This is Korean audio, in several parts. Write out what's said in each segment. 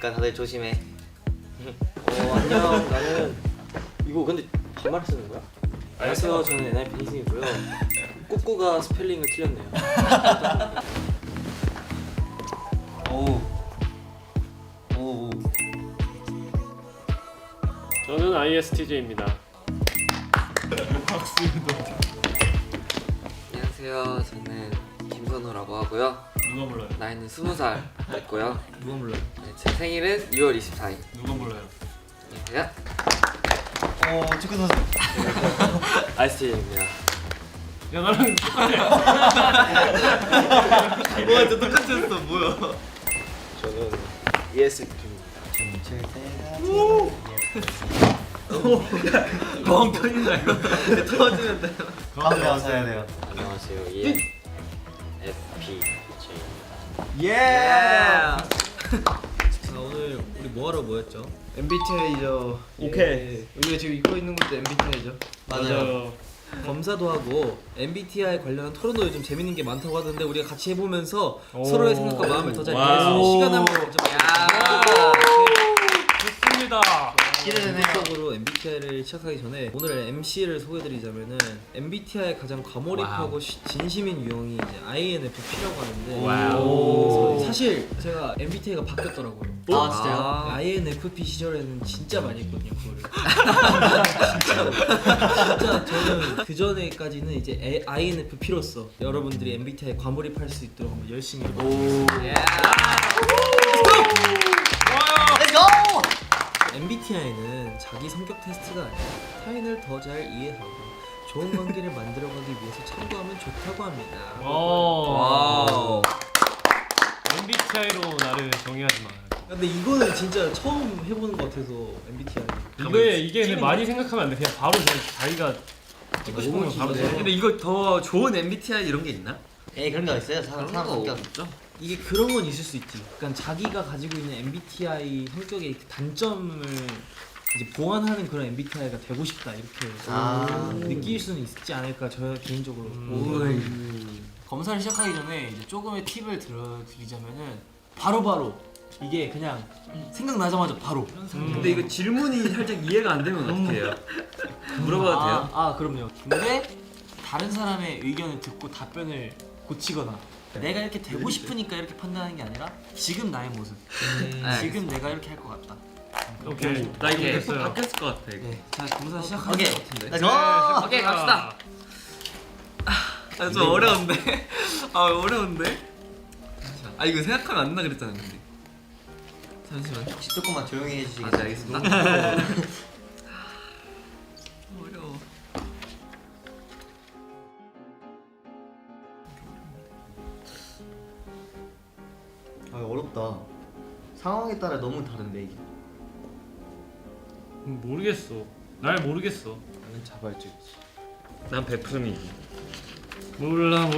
거니까 다들 조심해. 안녕. 나는 이거 근데 반말 쓰는 거야? 안녕하세요. 저는 NIP 희승이고요. 꾸꾸가 스펠링을 틀렸네요. 오. 저는 ISTJ입니다. 안녕하세요. 저는 김선호라고 하고요. 누가 몰라요? 나이는 20살 됐고요. 누가 몰라요? 네, 제 생일은 6월 24일. 누가 몰라요? 안녕하세요. 축구 선수. ISTJ입니다. 야 나랑 똑같아. 뭐야, 저 똑같았어. 뭐야? 저는 ESTP입니다. 멍 터진다 이거. 터지면 돼. 가운데 와서 해야 돼요. 안녕하세요. ENFPJ입니다. 예. 자, 오늘 우리 뭐하러 모였죠? MBTI죠. 오케이. 우리가 지금 입고 있는 것도 MBTI죠. 맞아요. 검사도 하고 MBTI 관련한 토론도 요즘 재밌는 게 많다고 하던데 우리가 같이 해보면서 서로의 생각과 마음을 더 잘 이해할 수 있는 시간 한번 가져보겠습니다. 좋습니다. 기대되네요. 본격적으로 MBTI를 시작하기 전에 오늘 MC를 소개해드리자면은 MBTI에 가장 과몰입하고 진심인 유형이 이제 INFP라고 하는데 그래서 사실 제가 MBTI가 바뀌었더라고요. 아, 진짜요? INFP 시절에는 진짜 많이 했거든요 그거를. 진짜 저는 그 전에까지는 이제 INFP로서 여러분들이 MBTI에 과몰입할 수 있도록 한번 열심히 해보겠습니다. MBTI는 자기 성격 테스트가 아니라 타인을 더 잘 이해하고 좋은 관계를 만들어가기 위해서 참고하면 좋다고 합니다. 와우. MBTI로 나를 정의하지 마. 근데 이거는 진짜 처음 해보는 것 같아서 MBTI. 이게 근데 많이 생각하면 안 돼. 그냥 바로 자기가 찍고 싶은 거 바로 돼. 근데 이거 더 좋은 MBTI 이런 게 있나? 에이, 그런 거 있어요. 사람 성격 없죠. 이게 그런 건 있을 수 있지. 그러니까 자기가 가지고 있는 MBTI 성격의 단점을 이제 보완하는 그런 MBTI가 되고 싶다 이렇게 느낄 수는 있지 않을까 저 개인적으로. 검사를 시작하기 전에 이제 조금의 팁을 들어드리자면은 바로바로 이게 그냥 생각나자마자 바로. 근데 이거 질문이 살짝 이해가 안 되면 어떻게 해요? 물어봐도 돼요? 아 그럼요. 근데 다른 사람의 의견을 듣고 답변을 고치거나 내가 이렇게 되고 싶으니까 이렇게 판단하는 게 아니라 지금 나의 모습, 지금 내가 이렇게 할 것 같다. 오케이. 나 이거 됐어요. 바뀌었을 것 같아. 이거. 네, 자 검사 시작하는 것 같은데. 오케이, 갑시다. 좀 어려운데? 어려운데? 이거 생각하면 안 나 그랬잖아 근데. 잠시만. 혹시 조금만 조용히 해주시겠어요? 네, 알겠습니다. 어려워. 어렵다. 상황에 따라 너무 다른데 이게. 모르겠어. 날 모르겠어. 나는 자발적이지. 난 베풀음이지. 몰라.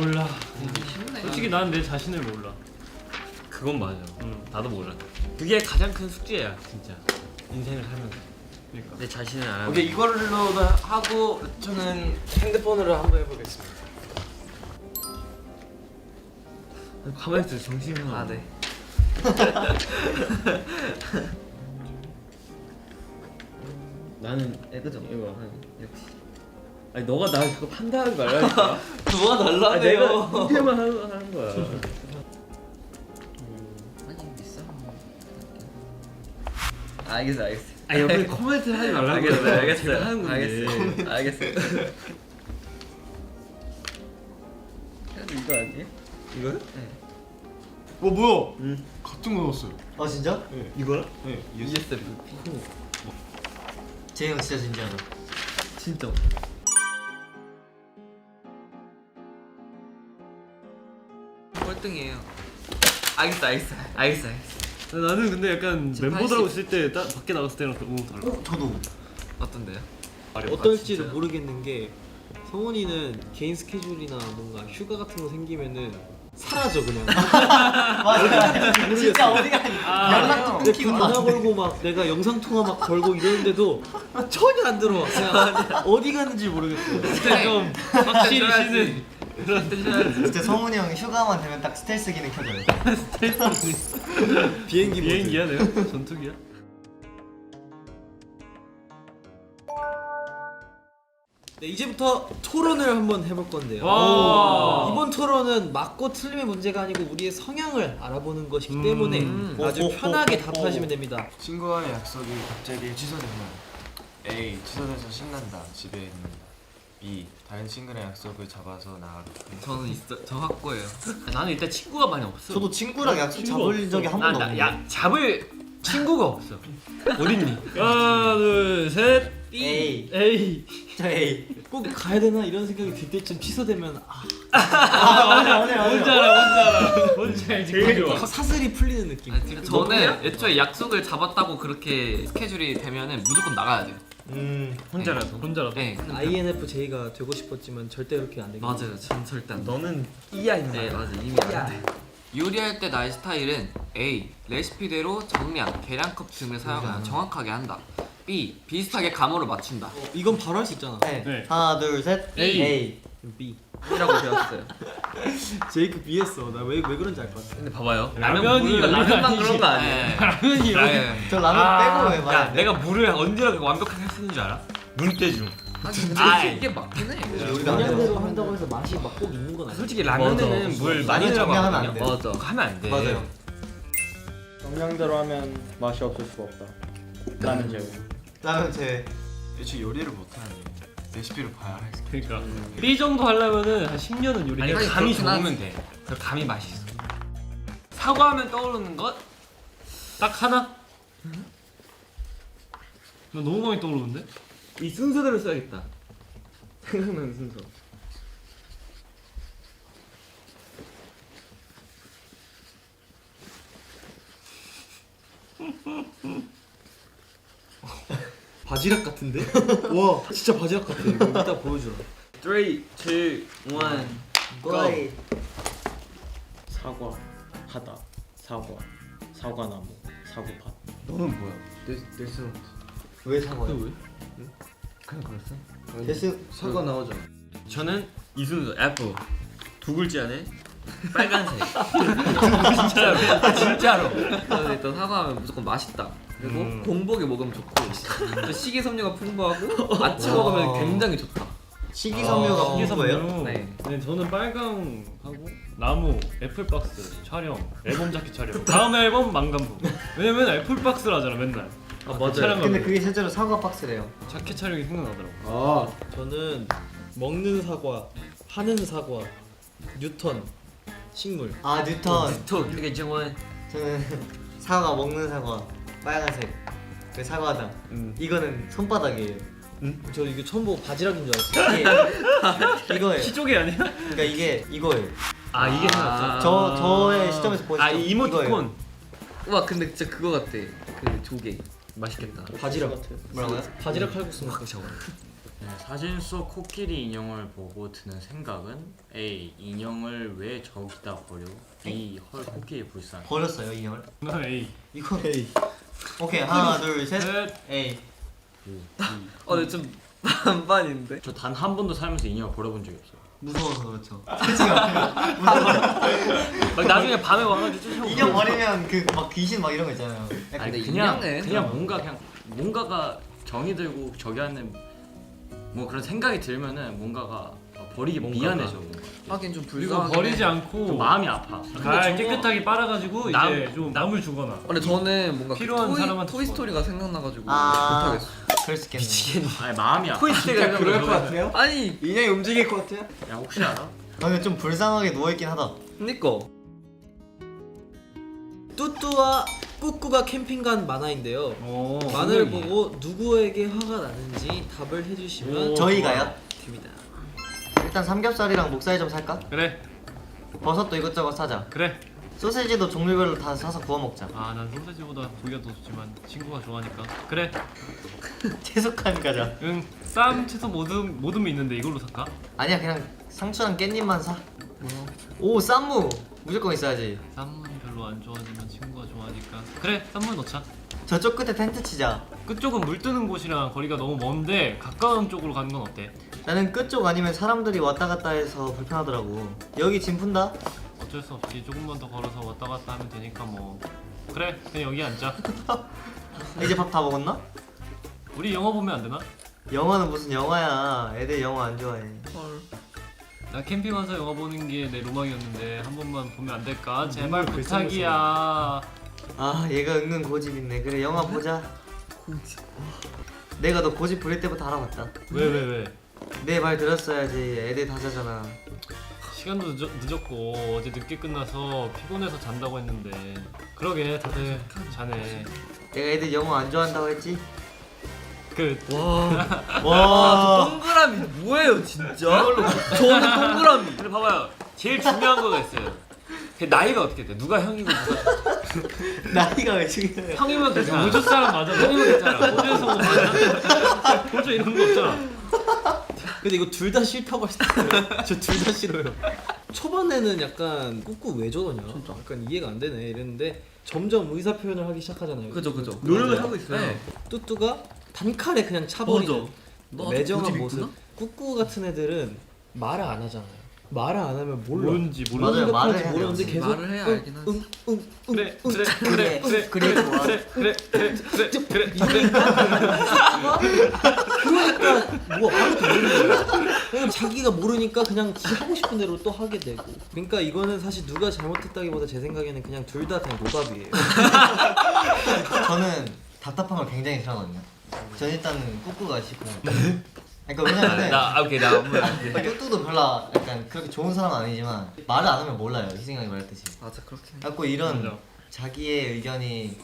솔직히 난 내 자신을 몰라. 그건 맞아. 응. 나도 몰라. 그게 가장 큰 숙제야 진짜. 인생을 살면서. 그러니까. 내 자신을 알아. 오케이, 이걸로 하고 저는 핸드폰으로 한번 해보겠습니다. 가만히 있어. 정신이 하나. 네. 나는 그죠? 이거 역시. 아니 너가 나 자꾸 판단하지 말라니까. 뭐가 달라네요. 내가 선택만 하는 거야. 알겠어. 아 옆에 코멘트 하지 말라고. 알겠어요. 제가 하는 건데. 알겠어요. 이거 아니에요? 이거요? 뭐야? 같은 거 넣었어요. 아 진짜? 이거야? 네. ESFP. 재영 진짜 진지하다. 진짜. 꼴등이에요. 알겠어. 나는 근데 약간 지금 멤버들하고 80. 있을 때 밖에 나갔을 때랑 너무 달라. 저도. 어떤데요? 어떨지를 모르겠는 게 성훈이는 개인 스케줄이나 뭔가 휴가 같은 거 생기면은 사라져 그냥. 맞아. 진짜 어디가 연락도 내 끊기고 전화 걸고 막 내가 영상 통화 막 걸고 이러는데도 전혀 안 들어와. 그냥 어디 갔는지 모르겠어. 그때 좀 확실히 쉬는 진짜 성훈이 형이 휴가만 되면 딱 스텔스 기능 켜져요. 비행기야 내가? 전투기야? 네, 이제부터 토론을 한번 해볼 건데요. 와. 이번 토론은 맞고 틀림의 문제가 아니고 우리의 성향을 알아보는 것이기 때문에 아주 편하게 답하시면 됩니다. 친구와의 약속이 갑자기 취소되면 A. 취소돼서 신난다. 집에 있는 B. 다른 친구랑 약속을 잡아서 나가겠다. 저는 저 확고예요. 나는 일단 친구가 많이 없어. 저도 친구랑 약속 친구 잡을 적이 한 번도 없는데. 잡을 친구가 없어. 어딨니? 하나 둘셋 A. 에이. 저 A. 꼭 가야 되나 이런 생각이 들 때쯤 취소되면 뭔지 알아. 뭔지 알지. 되게 좋아. 사슬이 풀리는 느낌. 저는 애초에 약속을 잡았다고 그렇게 스케줄이 되면은 무조건 나가야 돼요. 혼자라도. 네. INFJ가 되고 싶었지만 절대 그렇게 안 되고. 맞아요. 전 절대 안 돼. 너는 이하인 네, 거야. 맞아. 이미 안 돼. 요리할 때 나의 스타일은 A. 레시피대로 정량, 계량컵 등을 사용하여 정확하게 한다. B. 비슷하게 감으로 맞춘다. 이건 바로 할 수 있잖아. 네. 네. 하나 둘 셋. A. B. B라고 배웠어요. 제이크 B했어. 나 왜 그런지 알 것 같아. 근데 봐봐요. 라면이 라면만 그런 거 아니야. 라면이 저 라면 빼고 왜 야, 말해? 내가 물을 언제나 완벽하게 쓰는 줄 알아? 눈대중. 근데 이게 맞긴 해. 요리가 안 돼요. 그냥대로 한다고 해서 맛이 막 꼭 있는 건 아니야. 솔직히 라면에는 물 많이 라면 정량하면 안 들어가거든요. 돼. 맞아. 하면 안 돼. 맞아요. 정량대로 하면 맛이 없을 수가 없다. 라면 제외. 라면 제외. 애초에 요리를 못하는 레시피를 봐야 할 수. 그러니까 B 정도 하려면은 한 10년은 요리. 아니 아니, 감이 그렇긴 좋으면 돼. 그 감이 맛있어. 사과하면 떠오르는 것? 딱 하나? 나 너무 많이 떠오르는데? 이 순서대로 써야겠다. 생각나는 순서. 바지락 같은데? 와, 진짜 바지락 같아. 이거 이따 보여주라. 3, 2, 1. 꼬이. 사과, 하다, 사과, 사과나무, 사구밭. 너는 뭐야? 왜 사과요? 왜? 그냥 그랬어? 데스 사과 나오죠. 저는 이 순서 F. 두 글자 안에 빨간색. 진짜로. 저는 일단 사과하면 무조건 맛있다. 그리고 공복에 먹으면 좋고 또 식이섬유가 풍부하고 아침 먹으면 굉장히 좋다. 식이섬유가 풍부해요? 이게 네. 네, 저는 빨강하고 나무, 애플박스 촬영, 앨범 자켓 촬영. 다음 앨범 망간부. 왜냐면 애플박스를 하잖아 맨날. 맞아요. 촬영하면 근데 그게 실제로 사과 박스래요. 자켓 촬영이 생각나더라고. 저는 먹는 사과, 하는 사과, 뉴턴, 식물. 아 뉴턴. 되게 정원. 저는 사과 먹는 사과 빨간색 그 사과당. 이거는 손바닥이에요. 저 이거 처음 보고 바지락인 줄 알았어. 이거예요. 시조개 아니야? 그러니까 이게 이거예요. 아 이게 생각났어. 저의 시점에서 보시면 아 이모티콘. 와 근데 진짜 그거 같아. 그 조개. 맛있겠다. 바지락. 뭐라고요? 바지락 칼국수 먹고. 네, 사진 속 코끼리 인형을 보고 드는 생각은 A. 인형을 왜 저기다 버려? B. 헐 코끼리 불쌍. 버렸어요 인형을. 나 A. 이거 A. 오케이 하나 둘 셋. 셋. A. 근데 좀 반반인데. 저 단 한 번도 살면서 인형을 버려본 적이 없어요. 무서워서 그렇죠. 막 나중에 밤에 와가지고 쫓아오고. 인형 버리면 그 막 귀신 막 이런 거 있잖아요. 약간 근데 그냥 인형은 그냥 뭔가가 정이 들고 저기 하는 뭐 그런 생각이 들면은 뭔가가 버리기 미안해져. 뭔가. 하긴 좀 그리고 불쌍하긴 버리지 해. 않고 좀 마음이 아파. 잘 깨끗하게 빨아가지고 남- 이제 좀 남을 주거나. 근데 저는 뭔가 필요한 사람한테 토이 줘. 스토리가 생각나가지고 아 못하겠어. 그럴 수 있겠네. 아니 마음이 아파. 코이스가 그럴 것 같아. 같아요? 아니 인형이 움직일 것 같아요? 야 혹시 알아? 근데 좀 불쌍하게 누워 있긴 하다. 그니까. 뚜뚜와 꾸꾸가 캠핑 간 만화인데요. 오, 만화를 선생님. 보고 누구에게 화가 나는지 답을 해주시면 저희가요? 됩니다. 일단 삼겹살이랑 목살 좀 살까? 그래 버섯도 이것저것 사자. 그래. 소세지도 종류별로 다 사서 구워 먹자. 아 난 소세지보다 고기가 더 좋지만 친구가 좋아하니까. 그래. 채소칸 가자. 응. 쌈 채소 모듬이 있는데 이걸로 살까? 아니야 그냥 상추랑 깻잎만 사. 오 쌈무 무조건 있어야지. 쌈은 별로 안 좋아하지만 친구가 좋아하니까. 그래 쌈물 넣자. 저쪽 끝에 텐트 치자. 끝쪽은 물 뜨는 곳이랑 거리가 너무 먼데 가까운 쪽으로 가는 건 어때? 나는 끝쪽 아니면 사람들이 왔다 갔다 해서 불편하더라고. 여기 짐 푼다? 어쩔 수 없지. 조금만 더 걸어서 왔다 갔다 하면 되니까 뭐 그래 그냥 여기 앉자. 이제 밥 다 먹었나? 우리 영화 보면 안 되나? 영화는 무슨 영화야. 애들 영화 안 좋아해. 나 캠핑 와서 영화 보는 게 내 로망이었는데 한 번만 보면 안 될까? 제발 눈물 부탁이야. 아 얘가 은근 고집 있네. 그래 영화 보자. 고집. 내가 너 고집 부릴 때부터 알아봤다. 왜? 내 말 들었어야지. 애들 다 자잖아. 시간도 늦었고 어제 늦게 끝나서 피곤해서 잔다고 했는데 그러게 다들 자네. 내가 애들 영화 안 좋아한다고 했지? 그 와 동그라미 뭐예요 진짜? 저는 동그라미. 근데 봐봐요. 제일 중요한 거가 있어요. 그 나이가 어떻게 돼? 누가 형이고 누가 나이가 왜 중요해요? 형이면 괜찮아. 호주 사람 맞아. 형이면 괜찮아. 호주에서 뭐 호주 이런 거 없잖아. 근데 이거 둘 다 싫다고 하시더라고요. 저 둘 다 싫어요. 초반에는 약간 꾹꾹 왜 저러냐? 약간 이해가 안 되네 이랬는데 점점 의사 표현을 하기 시작하잖아요. 그죠. 노력을 하고 있어요. 네. 뚜뚜가 단칼에 그냥 차버리는 너 매정한 고집 모습. 있구나? 꾹꾹 같은 애들은 말을 안 하잖아요. 말을 안 하면 몰라. 뭔지 몰라. 맞아요, 무슨 말을 생각하는지 해야 모르는데 돼요. 계속 말을 해야 알긴 하지. 그러니까 뭐 아무것도 모르는 거야. 그냥 자기가 모르니까 그냥 지 하고 싶은 대로 또 하게 되고. 그러니까 이거는 사실 누가 잘못했다기보다 제 생각에는 그냥 둘 다 그냥 노답이에요. 저는 답답한 걸 굉장히 싫어하거든요. 전 일단은 꾹꾹가 싫고. 그러니까 왜냐면은 오케이 나 뚜뚜도 별로 약간 그렇게 좋은 사람은 아니지만 말을 안 하면 몰라요. 희생양이 말했듯이. 맞아 그렇긴 해. 갖고 이런 맞아. 자기의 의견이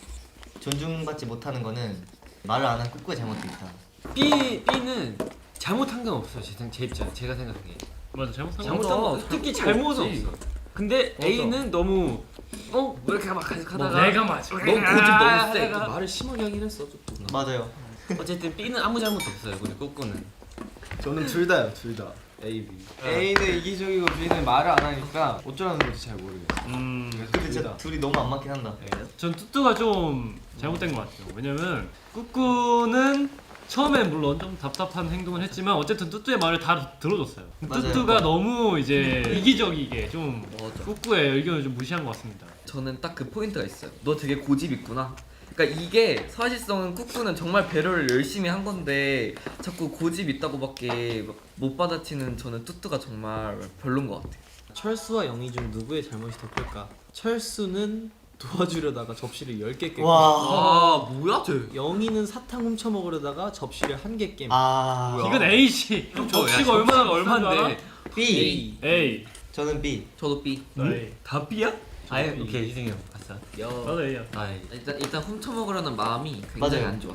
존중받지 못하는 거는 말을 안 한 꾹꾹의 잘못도 있다. B는 잘못한 건 없어요. 제 입장 제가 생각하기에. 맞아 잘못한 거. 잘못한 거 특히 잘못은 없어. 근데 A는 너무 왜 이렇게 막 계속하다가 뭐 내가 맞아. 너무 고집 너무 세. 말을 심하게 하긴 했어 뚜뚜. 맞아요. 어쨌든 B는 아무 잘못 없어요. 근데 꾸꾸는 저는 둘 다요, 둘 다. A, B. 네. A는 이기적이고 B는 말을 안 하니까 어쩌라는 건지 잘 모르겠어. 근데 진짜 둘이 너무 안 맞긴 한다. 전 뚜뚜가 좀 잘못된 것 같아요. 왜냐면 꾸꾸는 처음엔 물론 좀 답답한 행동을 했지만 어쨌든 뚜뚜의 말을 다 들어줬어요. 맞아요. 뚜뚜가 너무 이제 이기적이게 좀 맞아. 꾸꾸의 의견을 좀 무시한 것 같습니다. 저는 딱 그 포인트가 있어요. 너 되게 고집 있구나. 그러니까 이게 사실상은 꾸꾸는 정말 배려를 열심히 한 건데 자꾸 고집 있다고밖에 못 받아치는 저는 뚜뚜가 정말 별론 것 같아요. 철수와 영희 중 누구의 잘못이 더 클까? 철수는 도와주려다가 접시를 10개 깨고 와. 뭐야 쟤? 영희는 사탕 훔쳐 먹으려다가 접시를 1개 깨. 아. 이건 A씨. 접시가 얼마인데? B. A. 저는 B. 저도 B. A. 다 B야? 아예 B. 오케이 희승이 형 봤어. 나도 A야. 일단 훔쳐 먹으려는 마음이 굉장히 맞아요. 안 좋아.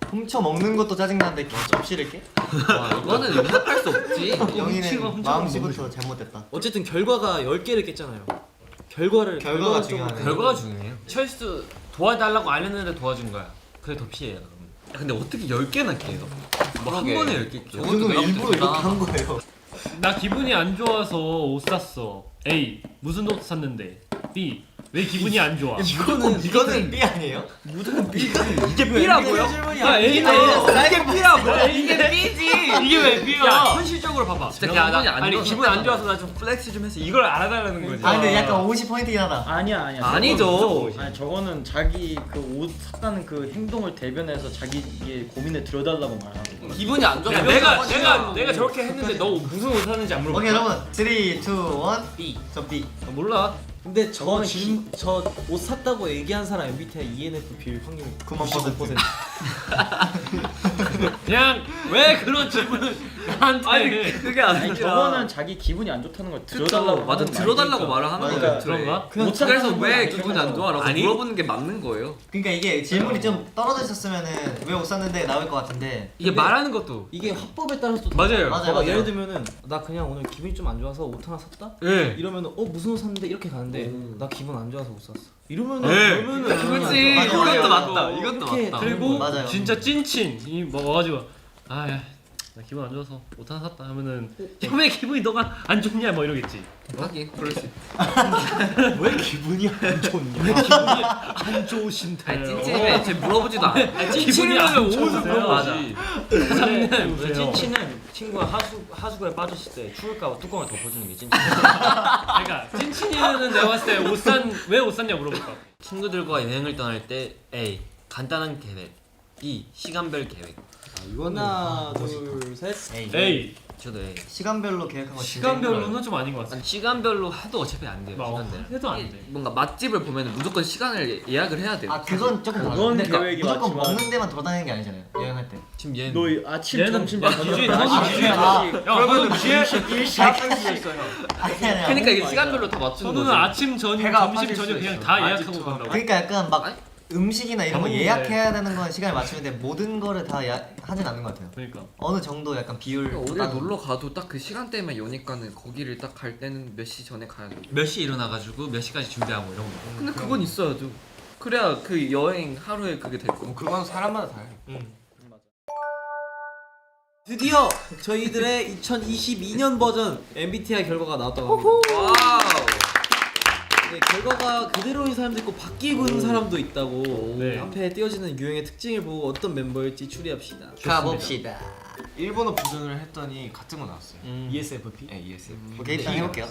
훔쳐 먹는 것도 짜증나는데 접시를 깨? 와 이거는 용납할 수 없지. 영희는 마음씨부터 잘못됐다. 어쨌든 결과가 10개를 깼잖아요. 결과가 결과가 좀 중요하네. 결과가 중요해요. 철수 도와달라고 안 했는데 도와준 거야. 그게 더 피해요. 근데 어떻게 10개나 깨요? 한 그러게. 번에 10개 이 깨요. 정도면 일부러 이렇게 한 거예요. 나 기분이 안 좋아서 옷 샀어. A. 무슨 옷 샀는데? B. 왜 기분이 안 좋아? 이거는 B 아니에요? 이게 B라고요? 야 A네. 이게 B라고? 이게 B지. 이게 왜 B야? 야 현실적으로 봐봐. 진짜 야, 기분이 안 아니 좋아서 기분 안 좋아서 나 좀 플렉스 좀 해서 이걸 알아달라는 거지. 아 근데 약간 50포인트긴 하다. 아니야. 아니죠. 아니 저거는 자기 그 옷 샀다는 그 행동을 대변해서 자기의 고민을 들어달라고 말하는 거. 기분이 안 좋아. 내가 저렇게 했는데 너 무슨 옷 샀는지 안 물어봐. 오케이 여러분 3, 2, 1 B. 저 B. 몰라. 근데 저 옷 샀다고 얘기한 사람 MBTI ENFP일 확률이 9만%. 그냥 왜 그런 질문을 나한테 해? 그게 아니 아니라. 저거는 자기 기분이 안 좋다는 걸 들어달라고 맞아 하는 들어달라고 말이니까. 말을 하는 맞아요. 거예요. 그런가? 그냥 그래서 왜 아니, 기분이 안 좋아라고 아니? 물어보는 게 맞는 거예요. 그러니까 이게 질문이 좀 떨어져 있었으면은 왜 옷 샀는데 나올 것 같은데 이게 말하는 것도 이게 화법에 따라서 또 맞아요. 맞아요. 봐봐, 예를 들면은 나 그냥 오늘 기분이 좀 안 좋아서 옷 하나 샀다? 예. 이러면은 무슨 옷 샀는데 이렇게 가는데 나 기분 안 좋아서 옷 샀어. 이러면은 네. 그렇지. 맞아, 이것도 맞아. 맞다. 이것도 이렇게 맞다. 그리고 맞아요. 진짜 찐친 이 먹어가지고 아 나 기분 안 좋아서 옷 하나 샀다 하면은 왜 기분이 너가 안 좋냐 뭐 이러겠지. 하긴 그럴 수 있어. 왜 기분이 안 좋냐? 왜 기분이 안 좋으신데? 아니 찐찐이면 애초에 물어보지도 않아. 기분이 안 옷을 좋으세요? 물어보지. 사장님 그 보세요. 찐치는 친구가 하수구에 빠졌을 때 추울까봐 뚜껑을 덮어주는 게 찐치. 그러니까 찐친이는 내가 봤을 때 왜 옷 샀냐 물어볼 것 같아. 친구들과 여행을 떠날 때 A. 간단한 계획. B. 시간별 계획. 하나 둘 셋. 에이 저도 A. 시간별로 계획한 거 시간별로는 좀 아닌 것 같아. 아니, 시간별로 해도 어차피 안 돼요. 뭐, 시간대로. 해도 안 돼. 뭔가 맛집을 보면 무조건 시간을 예약을 해야 돼요. 아 그건 조금 달라. 그건 그러니까 계획이 무조건 맞지만- 먹는 데만 돌아다니는 게 아니잖아요. 여행할 때. 지금 얘는 너 아침 얘는 점심 야, 저녁 기준이 다 너무 시간. 기준이 아, 그러면 무시해? 아니 그러니까 이게 시간별로 다 맞추는 저는 거죠. 아침 점심 저녁 그냥 다 예약하고 간다고. 그러니까 약간 막 음식이나 이런 거 먹는데. 예약해야 되는 건 시간을 맞추는데 모든 거를 다 하진 않는 것 같아요. 그러니까. 어느 정도 약간 비율. 어딜 놀러 가도 딱 그 시간대만 여니까는 거기를 딱 갈 때는 몇 시 전에 가야 돼. 몇 시 일어나가지고 몇 시까지 준비하고 이런 거. 근데 그건 있어야죠. 그래야 그 여행 하루에 그게 될 거. 그건 사람마다 달라. 드디어 저희들의 2022년 버전 MBTI 결과가 나왔다고 합니다. 와우. 네, 결과가 그대로인 사람도 있고 바뀌고 있는 사람도 있다고. 네. 앞에 띄어지는 유형의 특징을 보고 어떤 멤버일지 추리합시다. 가봅시다. 일본어 버전을 했더니 같은 거 나왔어요. ESFP? 네, ESF. 오케이 딱 해볼게요.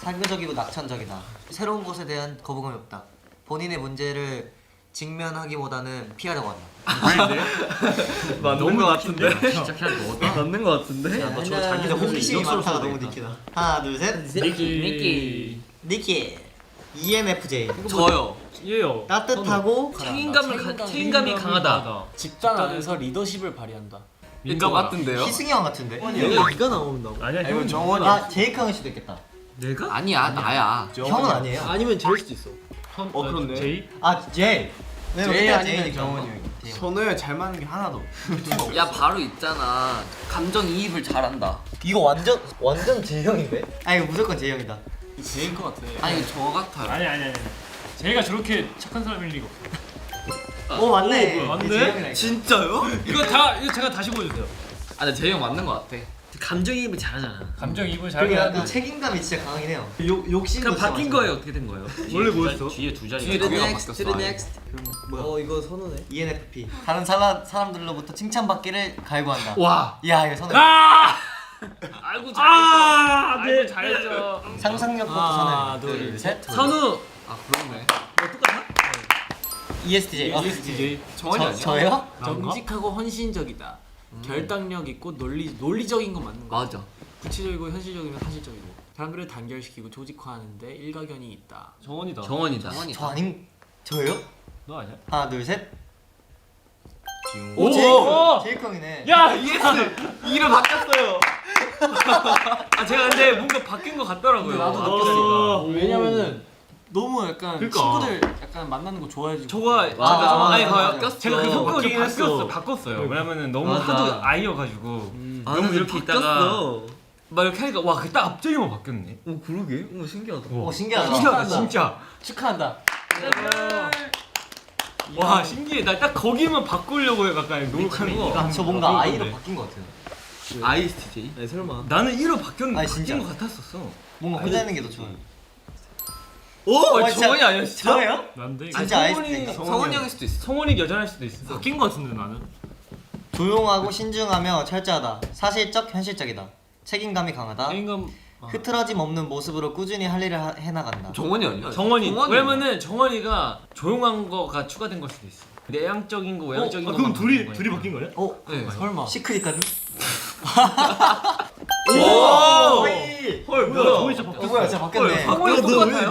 사교적이고 낙천적이다. 새로운 것에 대한 거부감이 없다. 본인의 문제를 직면하기보다는 피하려고 한다. 맞는 거 같은데. 시작해야 돼. 뭐 맞는 거 같은데. 저 자기가 호기심이 많다가 너무 니키다. 하나 둘 셋. 니키. 니키. ENFJ. 저요. 얘요. 따뜻하고 책임감이 강하다. 집단 안에서 리더십을 발휘한다. 민가 같은데요? 희승형 같은데. 여기가 이가 나온다고? 아니야 이거 형. 정원이. 아 제이크 형일 수도 있겠다. 내가? 아니야 나야. 형은 아니에요. 아니면 제일 수도 있어. 그렇네. 제이? 아 제이. 왜냐면 제이 그때가 아니면 제이니까. 정원이 형이. 선우에 잘 맞는 게 하나도 없어. 야 바로 있잖아. 감정이입을 잘한다. 이거 완전 제이 형인데? 아 이거 무조건 제이 형이다. 제일 것 같아. 아니 저 같아요. 아니. 제이가 저렇게 착한 사람일 리가 없어. 오 맞네. 뭐야, 맞네? 제이 형이라니까. 진짜요? 이거 제가 다시 보여주세요. 아 근데 제이 형 맞는 거 같아. 감정이입을 잘하잖아. 감정이입을 잘 그리고 해야 약간 책임감이 진짜 강하긴 해요. 욕심도 그럼 바뀐 진짜 거예요? 어떻게 된 거예요? 원래 뭐였어? 뒤에 두 자리. 뒤에 두 개가 바뀌었어. 아예. 뭐야? 이거 선우네. ENFP. 다른 사람들로부터 칭찬받기를 갈구한다. 와. 야 이거 선우. 알고 잘했어. 알고 잘했죠. 상상력부터 하나, 선우. 둘, 셋. 선우. 아 그렇네. ESTJ. ESTJ. 정원이 아니야? 저요? 정직하고 헌신적이다. 결단력 있고 논리적인 건 맞는 거. 맞아. 구체적이고 현실적이면 사실적이고. 사람들을 단결시키고 조직화하는데 일가견이 있다. 정원이다. 정원이다. 저 아님 저요? 너 아니야? 하나 둘 셋. 오! 제이크 형이네. 야 ES 이름 바뀌었어요. 아 제가 근데 뭔가 바뀐 것 같더라고요. 나도 바뀌었으니까. 왜냐면은 너무 약간 그러니까. 친구들 약간 만나는 거 좋아해지고. 좋아. 맞아. 아니 맞아. 제가 그 성격이 바뀌긴 바꿨어요. 왜냐면은 너무 맞아. 하도 아이여가지고 너무 이렇게 있다가 막 이렇게 하니까 와 그 딱 갑자기만 바뀌었네. 오 그러게. 오 신기하다. 오 신기하다. 신기하다 진짜. 축하한다. 와 신기해. 나 딱 거기만 바꾸려고 약간 노력하는 거. 저 뭔가 아이로 바뀐 것 같아요. ISTJ. 네 설마. 나는 1호 바뀐 아니, 진짜. 것 같았었어. 뭔가 혼자 있는 게 더 좋아요. 오 진짜- 정원이 아니야 진짜? 저예요? 난데. 진짜 아니, ISTJ. 성원이 형일 수도 있어. 성원이 여전할 수도 있어. 바뀐 것 같은데 나는. 조용하고 신중하며 철저하다. 사실적, 현실적이다. 책임감이 강하다. 책임감. 흐트러짐 없는 모습으로 꾸준히 할 일을 해나간다. 정원이 아니야? 정원이. 정원이 왜냐면은 정원이가 조용한 거가 추가된 걸 수도 있어. 내향적인 거, 외향적인 거. 그럼 둘이 바뀐 거야? 네. 설마. 시크릿까지? 오! 헐 뭐야? 정원이 진짜 바뀌었어. 뭐야 진짜 바뀌었네. 성원이 똑같아요?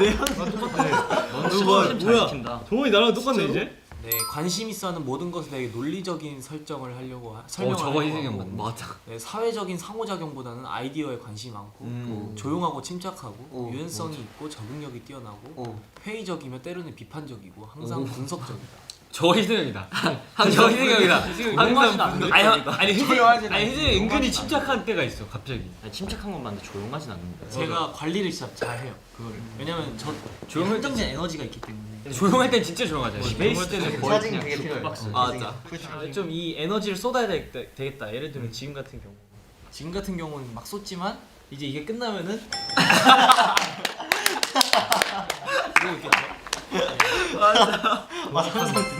뭐야? 지킨다. 정원이 나랑 똑같네 이제? 네, 관심 있어 하는 모든 것에 대해 논리적인 설정을 하려고 설명을 저거 하려고 희생형 하고, 맞아. 네, 사회적인 상호작용보다는 아이디어에 관심이 많고 또 조용하고 침착하고 유연성이 있고 적응력이 뛰어나고 오. 회의적이며 때로는 비판적이고 항상 분석적이다. 저 희승형이다. 저 희승형이다. 아니 희승이 은근히 침착한 때가 있어 갑자기. 아니, 침착한 건 맞는데 조용하진 않는데. 제가 관리를 진짜 잘해요. 그거를. 왜냐면 저 한정된 에너지가 있기 때문에. 조용할 땐 진짜 조용하죠. 베이스 때는 거의 사진이 되게 필요해요. 맞아. 좀 이 에너지를 쏟아야 되겠다. 예를 들면 지금 같은 경우는 막 쏟지만 이제 이게 끝나면은 이러고 있겠죠.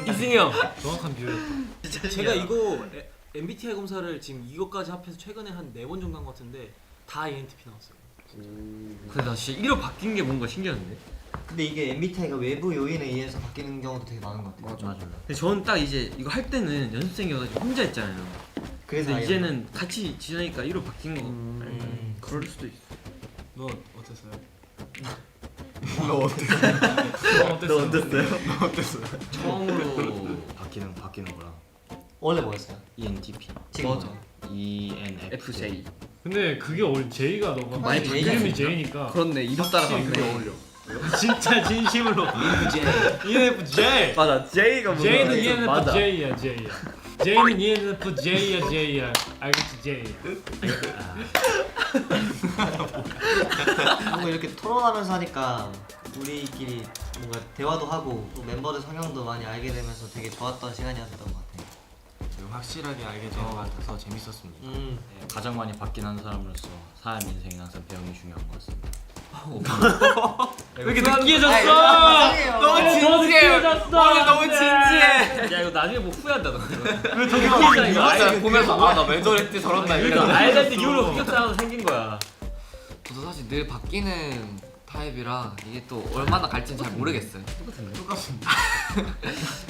희승이 형. 정확한 비율. 제가 이거 MBTI 검사를 지금 이것까지 합해서 최근에 한 4번 정도 한 것 같은데 다 ENTP 나왔어요. 근데 나 진짜 1로 바뀐 게 뭔가 신기한데. 근데 이게 MBTI가 외부 요인에 의해서 바뀌는 경우도 되게 많은 것 같아요. 맞아요. 근데 저는 딱 이제 이거 할 때는 연습생이어가지고 혼자 했잖아요. 그래서 그래서 이제는 같이 지내니까 1로 바뀐 거. 그럴 수도 있어. 너 어땠어요? 너 어땠어요? 처음으로 바뀌는 거라. 원래 뭐였어요? ENTP. 지금 맞아. ENFJ. 근데 그게 J가 너가 많이 이름이 J니까 그렇네. 이름 따라 확실히 그게 갔네. 어울려. 진짜 진심으로 ENFJ. 맞아. J가 뭔가. J는 ENFJ야 J야. J는 ENFJ야 J야. 알겠지 J야. 뭔가 이렇게 토론하면서 하니까 우리끼리 뭔가 대화도 하고 또 멤버들 성향도 많이 알게 되면서 되게 좋았던 시간이었던 것 같아요. 확실하게 알게 된 것 같아서 재밌었습니다. 네, 가장 많이 바뀐 한 사람으로서 사람 인생에 항상 배움이 중요한 것 같습니다. 왜 이렇게 느끼해졌어? 너무 진지해. 오늘 너무 진지해. 야 이거 나중에 뭐 후회한다 너. 왜더 느끼잖아 이거. 아예 보면서 아 나 왜 저랬지 저런다 그러니까 이거. 알다 때 이후로 흑역사가 생긴 거야. 저도 사실 늘 바뀌는 타입이라 이게 또 얼마나 갈지는 잘 모르겠어요. 똑같습니다.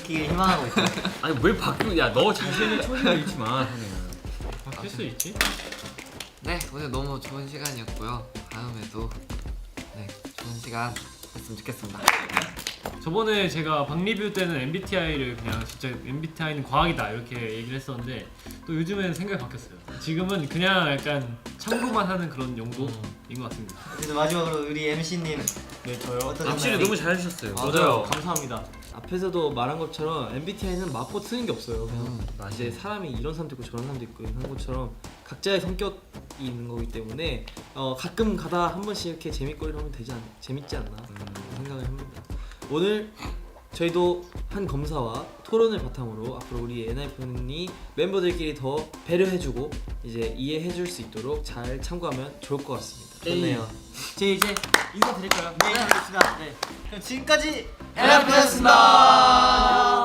그게 희망하고 있어요. 아니 왜 바뀌고? 야너 자신의 초심을 잃지 마. 바뀔 수 있지? 네 오늘 너무 좋은 시간이었고요. 다음에도 네 좋은 시간 했으면 좋겠습니다. 저번에 제가 방 리뷰 때는 MBTI를 그냥 진짜 MBTI는 과학이다 이렇게 얘기를 했었는데 또 요즘에는 생각이 바뀌었어요. 지금은 그냥 약간 참고만 하는 그런 용도인 것 같습니다. 그래서 마지막으로 우리 MC님 네 저요. 확실히 너무 잘해주셨어요. 맞아요. 감사합니다. 앞에서도 말한 것처럼 MBTI는 맞고 트는 게 없어요. 그냥 이제 사람이 이런 사람도 있고 저런 사람도 있고 한 것처럼 각자의 성격이 있는 거기 때문에 가끔 가다 한 번씩 이렇게 재밌거리를 하면 재밌지 않나 생각을 합니다. 오늘 저희도 한 검사와 토론을 바탕으로 앞으로 우리 NIFN이 멤버들끼리 더 배려해주고 이제 이해해줄 수 있도록 잘 참고하면 좋을 것 같습니다. 좋네요. 이제 인사드릴까요? 네, 알겠습니다. 네. 그럼 지금까지 NIFN이었습니다.